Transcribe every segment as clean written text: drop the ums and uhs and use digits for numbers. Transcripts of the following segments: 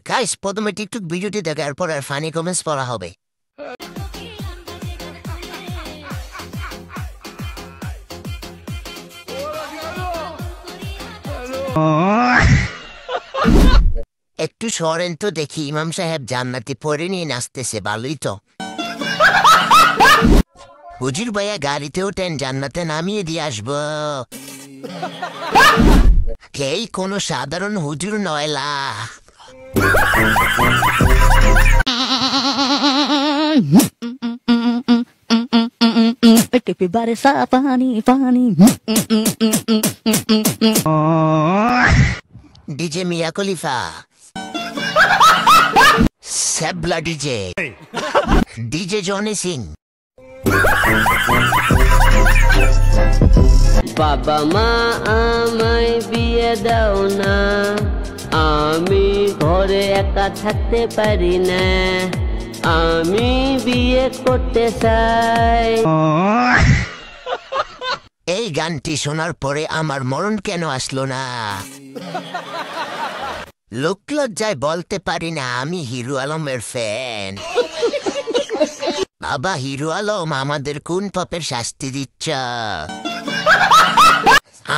Guys প্রথমে TikTok ভিডিওটি দেখে এরপর আর ফানি কমেন্টস পড়া হবে। একটু সরেন তো দেখি, ইমাম সাহেব জান্নাতি পরে নিয়ে নাচতেছে, ভালোই তো। হুজুর ভাইয়া গাড়িতে ওঠেন, জান্নাতে নামিয়ে দিয়ে আসবো। এই কোনো সাধারণ হুজুর নয়লা। ডিজে মিয়া খলিফা, সেবলা ডিজে, ডিজে জনি সিং। বাবা মা আমায় বিয়ে দাও না, আমি ঘরে একা থাকতে পারি না, আমি বিয়ে করতে চাই। এই গানটি শোনার পরে আমার মরণ কেন আসলো না? লোক লজ্জায় বলতে পারি না আমি হিরো আলমের ফ্যান। বাবা হিরো আলম, আমাদের কোন পাপের শাস্তি দিচ্ছ?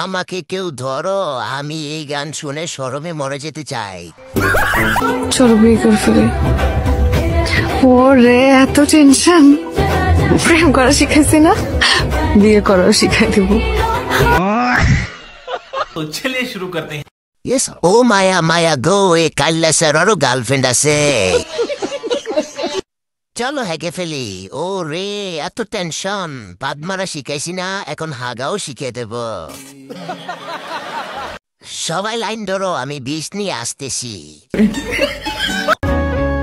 আমাকে কেউ ধরো, আমি এই গান শুনে শরমে মরে যেতে চাই। চলো বিয়ে করে ফেলি। ওরে এত টেনশন, প্রেম করা শিখাইছি না, বিয়ে করাও শিখাই দেবো। तो चलिए शुरू करते हैं। Yes, ও মায়া মায়া গো, এ কাল্লা স্যারেরও গার্লফ্রেন্ড আছে। চলো হেগে ফেলি। ও রে এত টেনশন, বাদমারা শিখাইছি না, এখন হাগাও শিখিয়ে দেব। সবাই লাইন ধরো, আমি বিষ নিয়ে আসতেছি।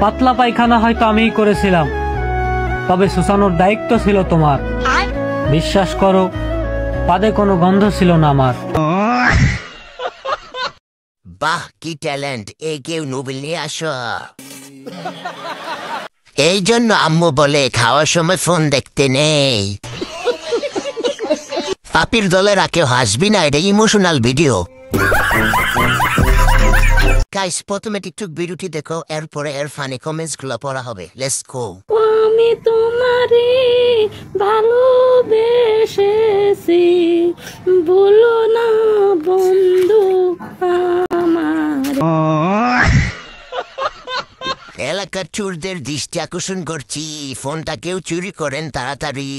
পাতলা পায়খানা হয়তো আমিই করেছিলাম, তবে শুষানোর দায়িত্ব ছিল তোমার। বিশ্বাস করো, পাদে কোনো গন্ধ ছিল না আমার। বাহ কি ট্যালেন্ট, এ কেউ নোবেল নিয়ে আসো। এই জন্য আম্মু বলে খাওয়ার সময় ফোন দেখতে নেই। পাপির দলের কেউ হাসবি না, এটা ইমোশনাল ভিডিও। গাইস প্রথমে টিকটক ভিডিওটি দেখো, এরপরে এর ফানি কমেন্টস গুলো পড়া হবে। Let's go. আমি তোমারে ভালোবেসেছি, বলো না বন্ধু আমার। এলাকার চোরদের দৃষ্টি আকর্ষণ করছি, ফোনটা কেউ চুরি করেন তাড়াতাড়ি।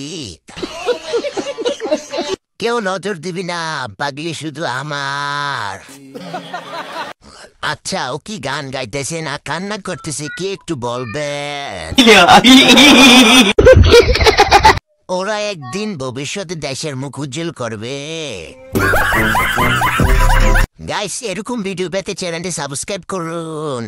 কেউ নজর দিবি না, পাগলি শুধু আমার। আচ্ছা ও কি গান গাইতেছে না কান্না করতেছে, কি একটু বলবেন? ওরা একদিন ভবিষ্যতে দেশের মুখ উজ্জ্বল করবে। গাইস এরকম ভিডিও পেতে চ্যানেলটি সাবস্ক্রাইব করুন।